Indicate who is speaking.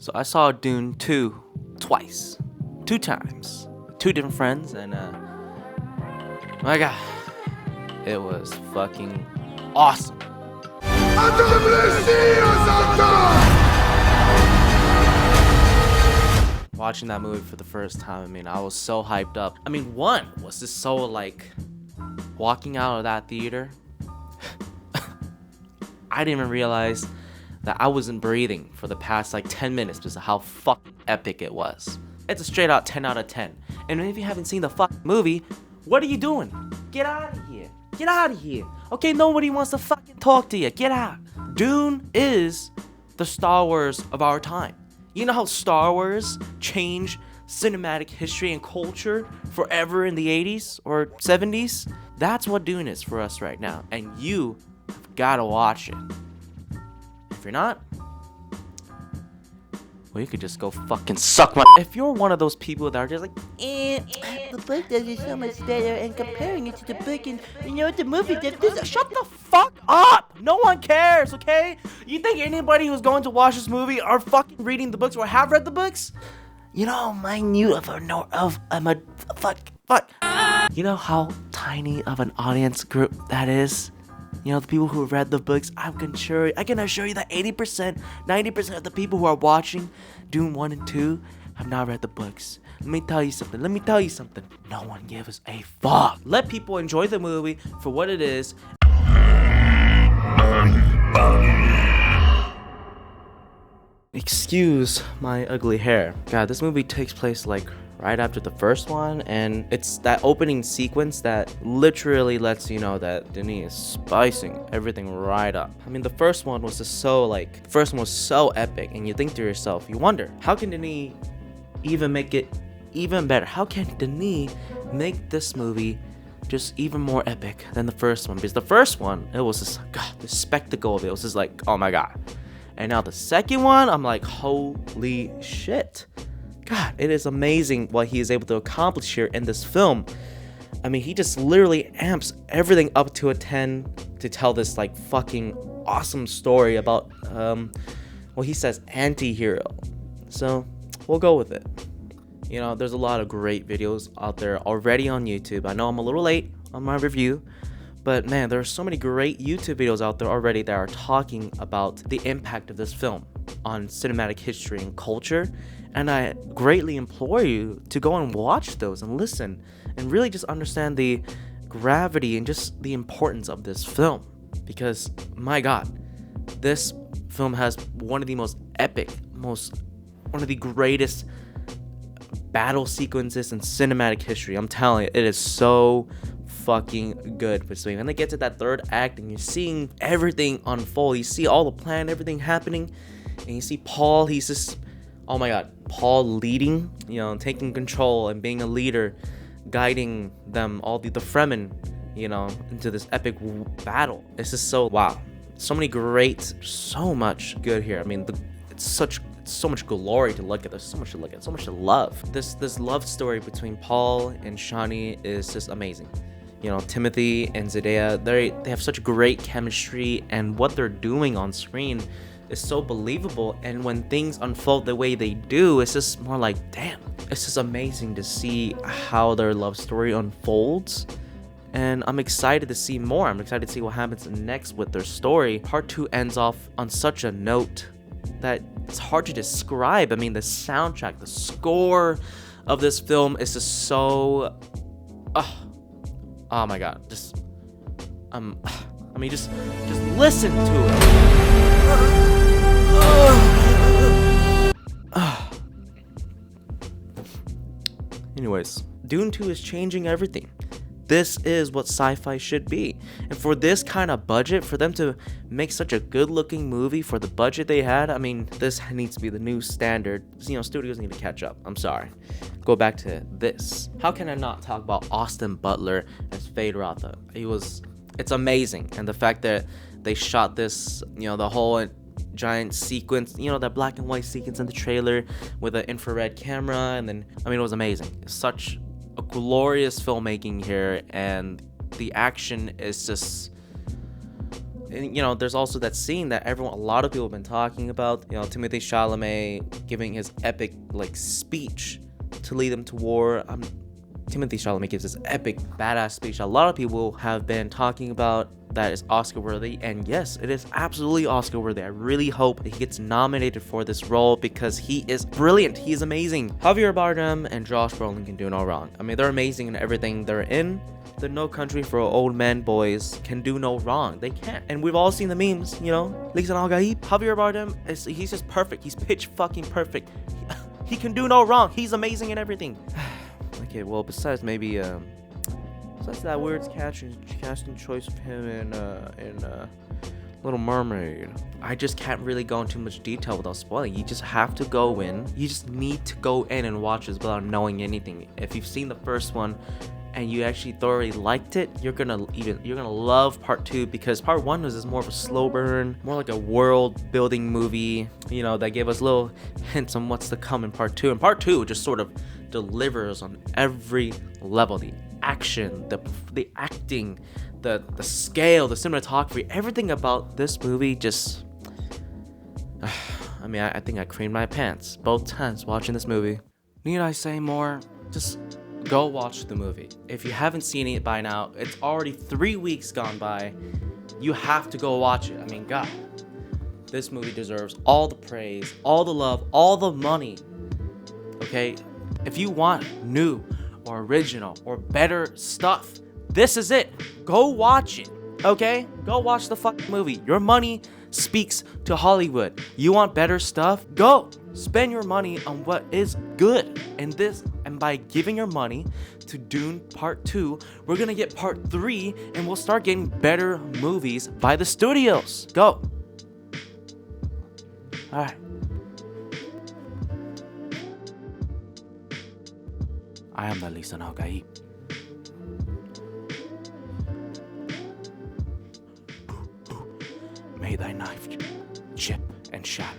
Speaker 1: So I saw Dune 2 twice. 2 times. 2 different friends, and my god, it was fucking awesome. Watching that movie for the first time, I mean, I was so hyped up. I mean, one was just so like walking out of that theater. I didn't even realize that I wasn't breathing for the past like 10 minutes because of how fucking epic it was. It's a straight out 10 out of 10. And if you haven't seen the fucking movie, what are you doing? Get out of here. Get out of here. Okay, nobody wants to fucking talk to you. Get out. Dune is the Star Wars of our time. You know how Star Wars changed cinematic history and culture forever in the 80s or 70s? That's what Dune is for us right now. And you have gotta watch it. If you're not, well, you could just go fucking suck my. If you're one of those people that are just like, the book does it so much better, and comparing it to the book, and you know the movie did this. Shut the fuck up! No one cares, okay? You think anybody who's going to watch this movie are fucking reading the books or have read the books? You know how minute fuck. You know how tiny of an audience group that is? You know, the people who read the books, I can assure you that 80%, 90% of the people who are watching Dune 1 and 2 have not read the books. Let me tell you something. No one gives a fuck. Let people enjoy the movie for what it is. Excuse my ugly hair. God, this movie takes place like right after the first one, and it's that opening sequence that literally lets you know that Denis is spicing everything right up. I mean, the first one was just so epic, and you think to yourself, you wonder, how can Denis even make it even better? How can Denis make this movie just even more epic than the first one? Because the first one, it was just, God, the spectacle of it was just like, oh my god. And now the second one, I'm like, holy shit. God, it is amazing what he is able to accomplish here in this film. I mean, he just literally amps everything up to a 10 to tell this like fucking awesome story about, he says anti-hero. So we'll go with it. You know, there's a lot of great videos out there already on YouTube. I know I'm a little late on my review, but man, there are so many great YouTube videos out there already that are talking about the impact of this film on cinematic history and culture. And I greatly implore you to go and watch those and listen and really just understand the gravity and just the importance of this film. Because, my God, this film has one of the most epic, one of the greatest battle sequences in cinematic history. I'm telling you, it is so fucking good. But when they get to that third act and you're seeing everything unfold, you see all the plan, everything happening, and you see Paul, he's just, oh my god, Paul leading, you know, taking control and being a leader, guiding them, all the Fremen, you know, into this epic battle. It's just so, wow. So many great, so much good here. I mean, it's so much glory to look at. There's so much to look at, so much to love. This love story between Paul and Shani is just amazing. You know, Timothy and Zendaya, they have such great chemistry, and what they're doing on screen is so believable. And when things unfold the way they do, it's just more like, damn, it's just amazing to see how their love story unfolds. And I'm excited to see more. I'm excited to see what happens next with their story. Part 2 ends off on such a note that it's hard to describe. I mean, the soundtrack, the score of this film is just so, oh my god, just listen to it. Anyways, Dune 2 is changing everything. This is what sci-fi should be. And for this kind of budget, for them to make such a good-looking movie for the budget they had, I mean, this needs to be the new standard. You know, studios need to catch up. I'm sorry. Go back to this. How can I not talk about Austin Butler as Feyd-Rautha? It's amazing. And the fact that they shot this, you know, the whole giant sequence, you know, that black and white sequence in the trailer with an infrared camera, and then, I mean, it was amazing. Such a glorious filmmaking here, and the action is just, And, there's also that scene that a lot of people have been talking about. Timothée Chalamet giving his epic like speech to lead them to war. Timothée Chalamet gives this epic badass speech a lot of people have been talking about that is Oscar worthy, and yes, it is absolutely Oscar worthy. I really hope he gets nominated for this role because he is brilliant. He is amazing. Javier Bardem and Josh Brolin can do no wrong. I mean, they're amazing in everything they're in. The No Country for Old Men boys can do no wrong. They can't. And we've all seen the memes, Lisa Algaib. Javier Bardem, he's just perfect. He's pitch fucking perfect. He can do no wrong. He's amazing in everything. Okay, well, besides that weird casting choice of him in Little Mermaid, I just can't really go into much detail without spoiling. You just have to go in. You just need to go in and watch this without knowing anything. If you've seen the first one and you actually thoroughly liked it, you're gonna love part 2, because part 1 was just more of a slow burn, more like a world building movie, that gave us little hints on what's to come in part 2. And part 2 just sort of delivers on every level. The action, the acting, the scale, the cinematography, everything about this movie just I think I creamed my pants both times watching this movie. Need I say more? Just go watch the movie. If you haven't seen it by now, it's already 3 weeks gone by. You have to go watch it. I mean, God, this movie deserves all the praise, all the love, all the money. Okay? If you want new or original or better stuff, this is it. Go watch it. Okay? Go watch the fucking movie. Your money speaks to Hollywood. You want better stuff? Go. Spend your money on what is good. And by giving your money to Dune Part 2, we're gonna get Part 3, and we'll start getting better movies by the studios. Go. Alright. I am the Lisan Al-Gaib. May thy knife chip and shatter.